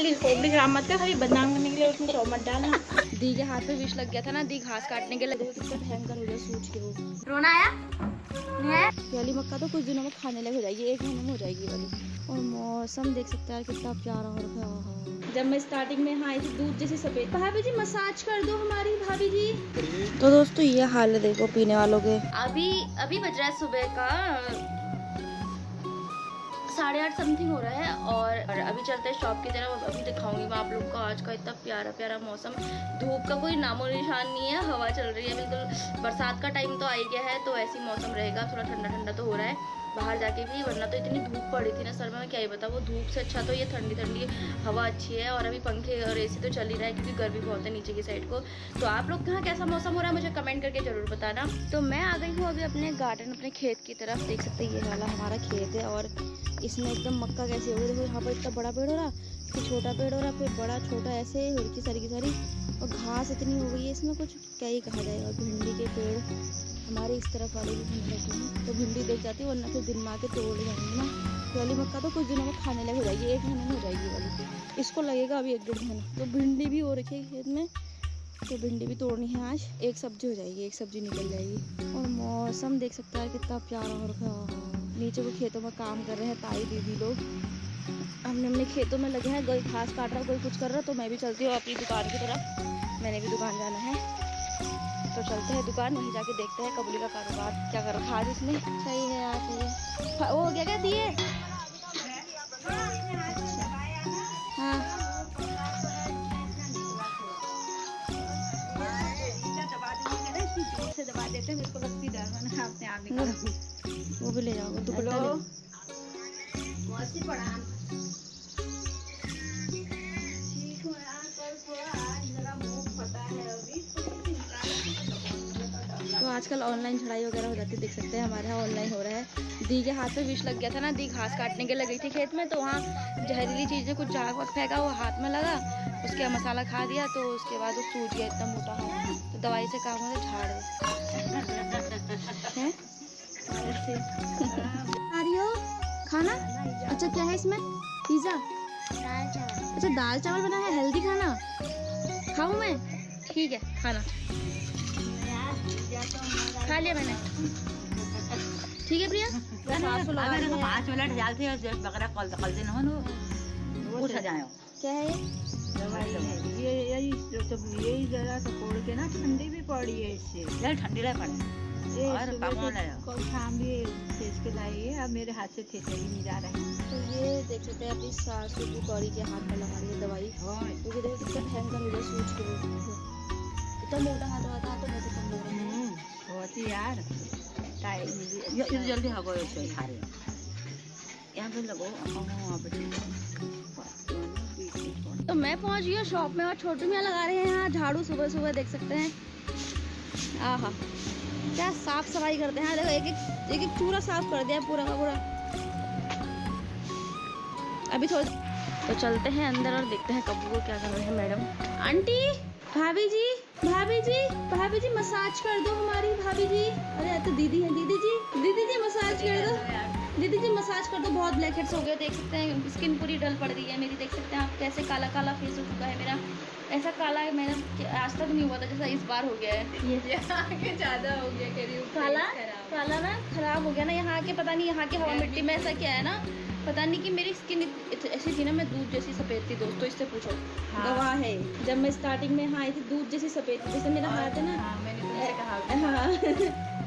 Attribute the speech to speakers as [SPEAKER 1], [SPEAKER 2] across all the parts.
[SPEAKER 1] खोपड़ी खराब मत कर, खाली बदनाम करने के लिए उसमें सौ मत डालना। दी के हाथ में विष लग गया था ना, दी घास काटने के लिए कितना भयंकर हो गया सूझ के वो। रोना आया नहीं है? ये वाली मक्का तो कुछ दिनों में खाने लग हो जाएगी, 1 महीने में हो जाएगी वाली। और मौसम देख सकते हैं कितना प्यारा हो रखा है। जब मैं स्टार्टिंग में यहाँ आई थी दूध जैसी सफेद, भाभी जी मसाज कर दो हमारी भाभी जी। तो दोस्तों ये हाल है देखो पीने वालों के। अभी बज रहा है सुबह का 8:30 समथिंग हो रहा है और अभी चलते हैं शॉप की तरफ। अभी दिखाऊंगी मैं आप लोग को आज का इतना प्यारा प्यारा मौसम। धूप का कोई नामो निशान नहीं है, हवा चल रही है बिल्कुल। बरसात का टाइम तो आ ही गया है तो ऐसी मौसम रहेगा, थोड़ा ठंडा ठंडा तो हो रहा है बाहर जाके भी, वरना तो इतनी धूप पड़ी थी ना सर में, मैं क्या ही बताऊँ। वो धूप से अच्छा तो ये ठंडी ठंडी हवा अच्छी है। और अभी पंखे और एसी तो चल ही रहा है क्योंकि गर्मी बहुत है नीचे की साइड को। तो आप लोग के यहाँ कैसा मौसम हो रहा है मुझे कमेंट करके जरूर बताना। तो मैं आ गई हूँ अभी अपने गार्डन, अपने खेत की तरफ। देख सकते हैं ये वाला हमारा खेत है और इसमें एकदम मक्का कैसे हो गई। देखो यहाँ पर इतना बड़ा पेड़ हो रहा, फिर छोटा पेड़ हो रहा, फिर बड़ा छोटा ऐसे हुरकी सारी की सारी। और घास इतनी हो गई है इसमें कुछ क्या ही कहा जाएगा। भिंडी के पेड़ हमारे इस तरफ वाले भी भिंडी लगे हैं तो भिंडी देख जाती है, वरना फिर दिन में आके तोड़ जाएंगे ना। वाली मक्का तो कुछ दिनों में खाने लग हो जाएगी, 1 महीने में हो जाएगी वाली। इसको लगेगा अभी 1-1.5 महीना। तो भिंडी भी हो रखी है खेत में, तो भिंडी भी तोड़नी है आज। एक सब्जी हो जाएगी, एक सब्जी निकल जाएगी। और मौसम देख सकते हैं कितना प्यारा हो रखा है। नीचे वो खेतों में काम कर रहे हैं ताई दीदी लोग, हमने अपने खेतों में लगे हैं। कोई घास काट रहा, कोई कुछ कर रहा। तो मैं भी चलती हूँ अपनी दुकान की तरफ, मैंने भी दुकान जाना है। तो चलते हैं दुकान, वहीं जाके देखते हैं कबूली का कारोबार क्या कर रखा आज इसने। सही है यार, सही है। वो हो गया क्या दिए? हाँ से दबा देते हैं, इसको लगती डर अपने आप निकाल। वो भी ले जाओगे दुपट्टा तो आजकल ऑनलाइन चढ़ाई वगैरह हो जाती है, देख सकते हैं हमारे यहाँ ऑनलाइन हो रहा है। दी के हाथ में विष लग गया था ना, दी घास काटने के लगी थी खेत में, तो वहाँ जहरीली चीज़ें कुछ झाग वग फेंका, वो हाथ में लगा, उसके मसाला खा दिया तो उसके बाद वो सूज गया इतना मोटा हाथ। तो दवाई से काम होता झाड़ है आ रही हो खाना। अच्छा क्या है इसमें? पिज़्ज़ा, अच्छा दाल चावल बना है, हेल्दी खाना खाऊं मैं? ठीक है खाना खा लिया मैंने, ठीक है प्रिया। 5 मिनट जाते कल दिन हो सजाए। क्या है ये? यही तो यही जरा सा तोड़ के ना, ठंडी भी पड़ी है इससे, यार ठंडी ला पड़े और कल शाम भी फेंच के लाई है। अब मेरे हाथ से ठेसा ही नहीं जा रहा है। तो ये देख सकते हैं अपनी सासू की कौड़ी के हाथ में लगा रही है दवाई, क्योंकि देखो कितना भयंकर हो गया सूझ के। इतना मोटा हाथ हुआ था तो बहुत कम हो रहा है बहुत ही यार। टाइम जल्दी हगो खा रहे यहाँ पे लगो। तो मैं पहुंच गई हूँ शॉप में और छोटू मियाँ लगा रहे हैं यहाँ झाड़ू सुबह सुबह, देख सकते हैं। आहा क्या साफ सफाई करते हैं, देखो एक एक चूरा साफ कर दिया पूरा का पूरा। अभी थोड़ा तो चलते हैं अंदर और देखते हैं कब्बू को क्या कर रहे हैं मैडम। आंटी, भाभी जी, भाभी जी, भाभी जी मसाज कर दो हमारी भाभी जी। अरे तो दीदी है, दीदी जी मसाज कर दो, दीदी जी मसाज कर दो। बहुत ब्लैक हेड्स हो गए, देख सकते हैं स्किन पूरी डल पड़ गई है मेरी, देख सकते हैं आप कैसे काला काला फेस हो चुका है मेरा। ऐसा काला है मेरा आज तक नहीं हुआ था जैसा इस बार हो गया है। ये आगे ज़्यादा हो गया, कह रही हूँ काला काला ना खराब हो गया ना। यहाँ के पता नहीं, यहाँ की हवा मिट्टी में ऐसा क्या है ना, पता नहीं कि मेरी स्किन ऐसी थी ना, मैं दूध जैसी सफ़ेद थी दोस्तों, इससे पूछो। हाँ। गवाह है जब मैं स्टार्टिंग में यहाँ आई थी दूध जैसी सफ़ेद थी, जैसे मेरा हाथ है ना। हाँ, मैंने तुमसे कहा हाँ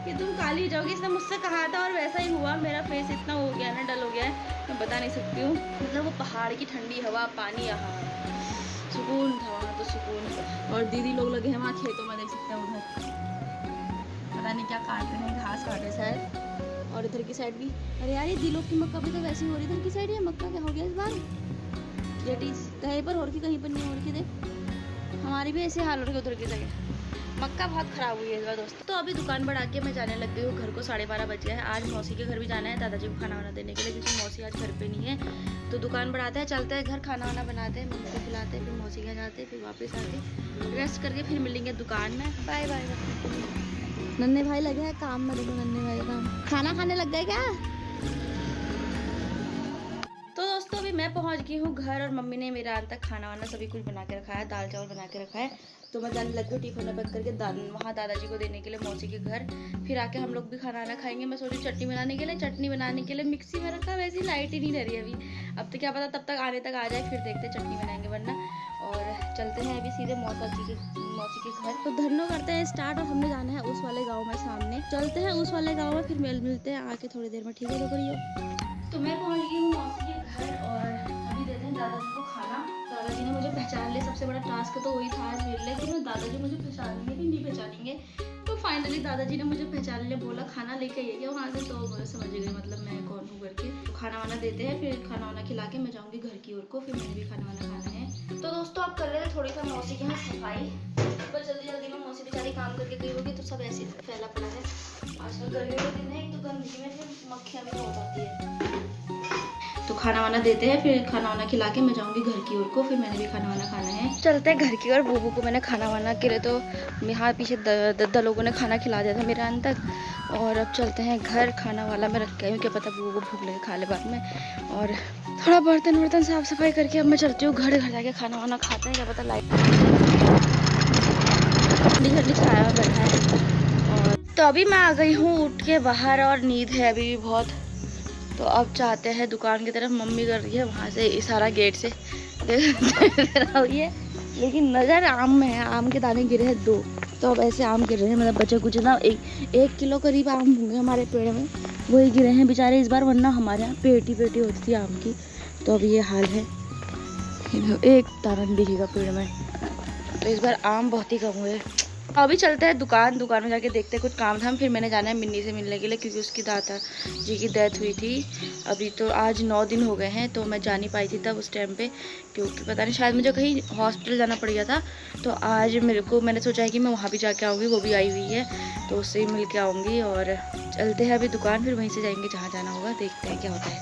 [SPEAKER 1] कि तुम काली हो जाओगी, इसने मुझसे कहा था और वैसा ही हुआ। मेरा फेस इतना हो गया ना, डल हो गया है, मैं बता नहीं सकती हूँ। मतलब वो पहाड़ की ठंडी हवा, पानी, यहाँ सुकून था वहाँ तो सुकून। और दीदी लोग लगे हैं वहाँ खेतों में, देख सकते हैं उधर पता नहीं क्या काट रहे हैं, घास काट रहे शायद। और इधर की साइड भी, अरे यार ये दिलों की मक्का भी तो वैसी हो रही है। इधर की साइड ये मक्का क्या हो गया इस बार? लेडीज कहीं पर हो रही, कहीं पर नहीं हो रही। देख हमारी भी ऐसे हाल हो रही है उधर की जगह। मक्का बहुत ख़राब हुई है इस बार दोस्तों। तो अभी दुकान बढ़ा के मैं जाने लग गई हूँ घर को। 12:30 बज गया है। आज मौसी के घर भी जाना है दादाजी को खाना वाना देने के लिए, क्योंकि मौसी आज घर पे नहीं है। तो दुकान बढ़ाते हैं, चलते हैं घर, खाना वाना बनाते हैं, मम्मी को खिलाते हैं, फिर मौसी के यहाँ जाते हैं, फिर वापस आके रेस्ट करके फिर मिलेंगे दुकान में। Bye bye. नन्हे भाई लगे हैं काम में, देखो नन्हे भाई काम खाना खाने लग गए क्या? तो दोस्तों दोस्तों अभी मैं पहुंच गई हूँ घर और मम्मी ने मेरे आज तक खाना वाना सभी कुछ बना के रखा है, दाल चावल बना के रखा है। तो मैं जाने लगी हूँ टिफिन में पैक करके वहाँ दादाजी को देने के लिए मौसी के घर। फिर आके हम लोग भी खाना वाना खाएंगे। मैं सोची चटनी बनाने के लिए मिक्सी में रखा, वैसे लाइट ही नहीं रही अभी। अब तो क्या पता तब तक आने तक आ जाए, फिर देखते चटनी बनाएंगे वरना। और चलते हैं अभी सीधे मौसी के घर। तो धरनो करते हैं स्टार्ट और हमने जाना है उस वाले गाँव में सामने। चलते हैं उस वाले गाँव में, फिर मिलते हैं आके थोड़ी देर में, ठीक है। तो मैं पहुँच गई हूँ मौसी के घर और अभी देते हैं दादाजी को खाना। दादाजी ने मुझे पहचान लिया, सबसे बड़ा टास्क तो वही था आज मेरे लिए कि मैं दादाजी मुझे पहचानेंगे कि नहीं पहचानेंगे। तो फाइनली दादाजी ने मुझे पहचान लिया, बोला खाना लेके आइए वहाँ से। तो मुझे समझ गई मतलब मैं कौन हूँ करके। तो खाना वाना देते हैं, फिर खाना वाना खिला के मैं जाऊँगी घर की ओर को, फिर मैंने भी खाना वाना खाना है। तो दोस्तों आप कर रहे थे थोड़ी सा मौसी के यहाँ सफाई, पर जल्दी में मौसी बेचारी काम करके गई होगी तो सब ऐसे फैला पड़ा है। आजकल गर्मी के दिन है, एक तो गंदगी में फिर मक्खियाँ भी बहुत आती है। तो खाना वाना देते हैं, फिर खाना वाना खिला के मैं जाऊंगी घर की ओर को, फिर मैंने भी खाना वाना खाना है। चलते हैं घर की ओर। बूबू को मैंने खाना वाना के लिए तो यहाँ पीछे दद्दा लोगों ने खाना खिला दिया था मेरे अंत तक। और अब चलते हैं घर। खाना वाला मैं रख के आई हूँ, क्या पता बूबू को भूख लगे खा ले बाद में। और थोड़ा बर्तन साफ सफाई करके अब मैं चलती हूँ घर जाके खाना वाना खाते हैं, क्या पता लाइट ठंडी छाया बैठा है। और तो अभी मैं आ गई हूँ उठ के बाहर और नींद है अभी भी बहुत। तो अब चाहते हैं दुकान की तरफ। मम्मी कर रही है वहाँ से इशारा गेट से रही है, लेकिन नज़र आम में है। आम के दाने गिरे हैं 2, तो अब ऐसे आम गिर रहे हैं, मतलब बच्चे कुछ ना 1 किलो करीब आम होंगे हमारे पेड़ में, वही गिरे हैं बेचारे इस बार, वरना हमारे यहाँ पेटी होती थी आम की। तो अब ये हाल है, एक दाना नहीं दिखेगा पेड़ में, तो इस बार आम बहुत ही कम हुए। अभी चलते हैं दुकान में जाके देखते हैं, कुछ काम था। फिर मैंने जाना है मिन्नी से मिलने के लिए, क्योंकि उसकी दादा जी की डेथ हुई थी। अभी तो आज 9 दिन हो गए हैं, तो मैं जा नहीं पाई थी तब उस टाइम पे, क्योंकि पता नहीं शायद मुझे कहीं हॉस्पिटल जाना पड़ गया था। तो आज मैंने सोचा है कि मैं वहाँ भी जाके आऊँगी, वो भी आई हुई है तो उससे ही मिल के आऊँगी। और चलते हैं अभी दुकान, फिर वहीं से जाएंगे जहाँ जाना होगा, देखते हैं क्या होता है।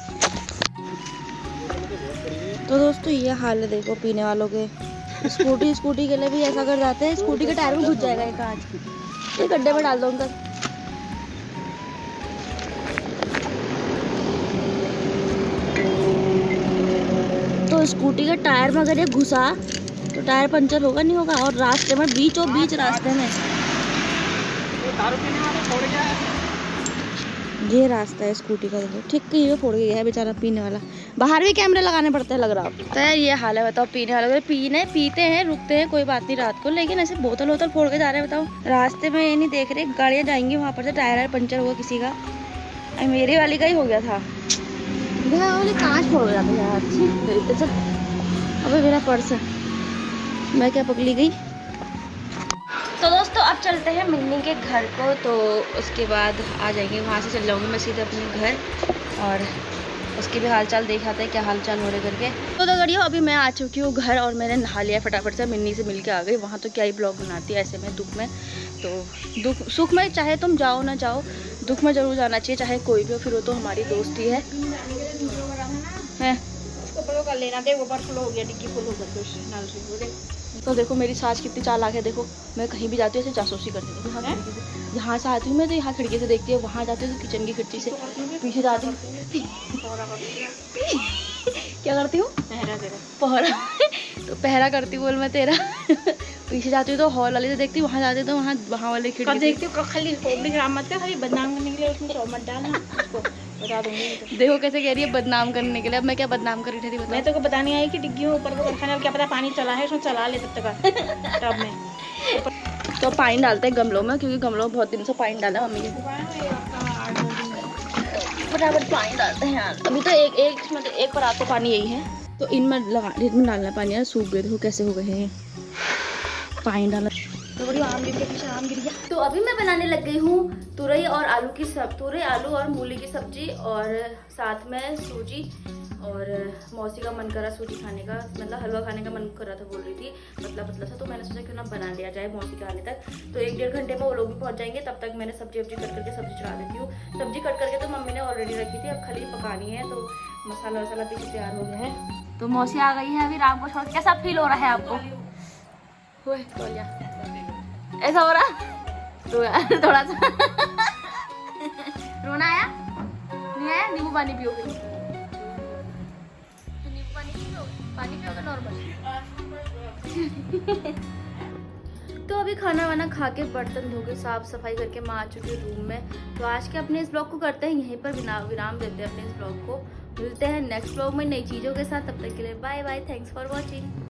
[SPEAKER 1] तो दोस्तों ये हाल है, देखो पीने वालों के। स्कूटी के लिए भी ऐसा कर जाते हैं, स्कूटी के टायर में घुस जाएगा एक कांच, ये गड्ढे में डाल दो अंकल। तो स्कूटी के टायर में अगर ये घुसा तो टायर पंचर होगा नहीं होगा। और रास्ते में बीच रास्ते में ये रास्ता है स्कूटी का, देखो ठीक है, ये फोड़ गया है बेचारा पीने वाला। बाहर भी कैमरे लगाने पड़ते हैं लग रहा है। तो यार ये हाल है, बताओ पीने वाले पीते हैं, रुकते हैं कोई बात नहीं रात को, लेकिन ऐसे बोतल फोड़ के जा रहे हैं। बताओ रास्ते में ये नहीं देख रहे गाड़ियाँ जाएंगी वहाँ पर से, टायर पंचर हुआ किसी का। मेरे वाली का ही हो गया था, वाली कांच फोड़ गया था अच्छी। अबे मेरा पर्स, मैं क्या पकड़ी गई। तो दोस्तों अब चलते हैं मिन्नी के घर को, तो उसके बाद आ जाएंगे, वहाँ से चल जाऊँगी मैं सीधे अपने घर और उसके भी हालचाल देखाते हैं क्या हालचाल हो रहे करके। तो गड़ियों अभी मैं आ चुकी हूँ घर और मैंने नहा लिया फटाफट से, मिन्नी से मिल के आ गई। वहाँ तो क्या ही ब्लॉग बनाती है ऐसे में दुख में। तो सुख में चाहे तुम जाओ ना जाओ, दुख में ज़रूर जाना चाहिए, चाहे कोई भी हो, फिर वो तो हमारी दोस्ती है। कर लेना दे, वो फुल हो गया, डिग्गी फुल हो गया। तो देखो मेरी सास कितनी चालाक है, देखो मैं कहीं भी जाती हूँ ऐसे जासूसी करती हूँ। यहाँ खिड़की से, यहाँ से आती हूँ मैं तो यहाँ खिड़की से देखती हूँ, वहाँ जाती हूँ तो किचन की खिड़की से पीछे जाती हूँ। क्या करती हूँ? पहरा तो पहरा करती हूँ बोल मैं तेरा। पीछे जाती हूँ तो हॉल वाले से देखती हूँ, वहाँ जाती हूँ तो वहाँ वाले खिड़की देखती हूँ। खाली बदनाम करने के लिए उसमें चौमट डालना, बता दूँगी। देखो कैसे कह रही है बदनाम करने के लिए। अब मैं क्या बदनाम कर रही थी? मैं तो बताने आई कि डिग्गी में ऊपर को रखा, क्या पता पानी चला है, उसमें चला ले तब तक टब में। तो पानी डालते हैं गमलों में, क्योंकि गमलों में बहुत दिन से पानी डाला मम्मी ने, फटाफट पानी डालते हैं यार। अभी तो एक पर आपको पानी यही है, तो इनमें डालना पानी यार। सूख गए, देखो कैसे हो गए हैं, पानी डाला तो बड़ी आम गिर गया, आम गिर गया। तो अभी मैं बनाने लग गई हूँ तुरई और आलू और मूली की सब्जी, और साथ में सूजी। और मौसी का मन करा सूजी खाने का, मतलब हलवा खाने का मन कर रहा था, बोल रही थी पतला सा। तो मैंने सोचा क्यों ना बना लिया जाए मौसी के आने तक। तो 1-1.5 घंटे में वो लोग भी पहुंच जाएंगे, तब तक मैंने सब्जी कट करके सब्जी चढ़ा देती हूँ। सब्जी कट करके तो मम्मी ने ऑलरेडी रखी थी, अब खाली पकानी है। तो मसाला वसाला पीछे तैयार हो गया है। तो मौसी आ गई है अभी राम को छोड़। कैसा फील हो रहा है आपको? ऐसा हो रहा तो यार थोड़ा सा रोना आया नहीं है? नींबू पानी पियोगे? पानी पियोगे नॉर्मल? तो अभी खाना वाना खा के बर्तन धो के साफ सफाई करके मैं आ चुकी हूँ रूम में। तो आज के अपने इस ब्लॉग को करते हैं यहीं पर विराम देते हैं अपने इस ब्लॉग को। मिलते हैं नेक्स्ट ब्लॉग में नई चीज़ों के साथ। तब तक के लिए bye bye. Thanks for watching.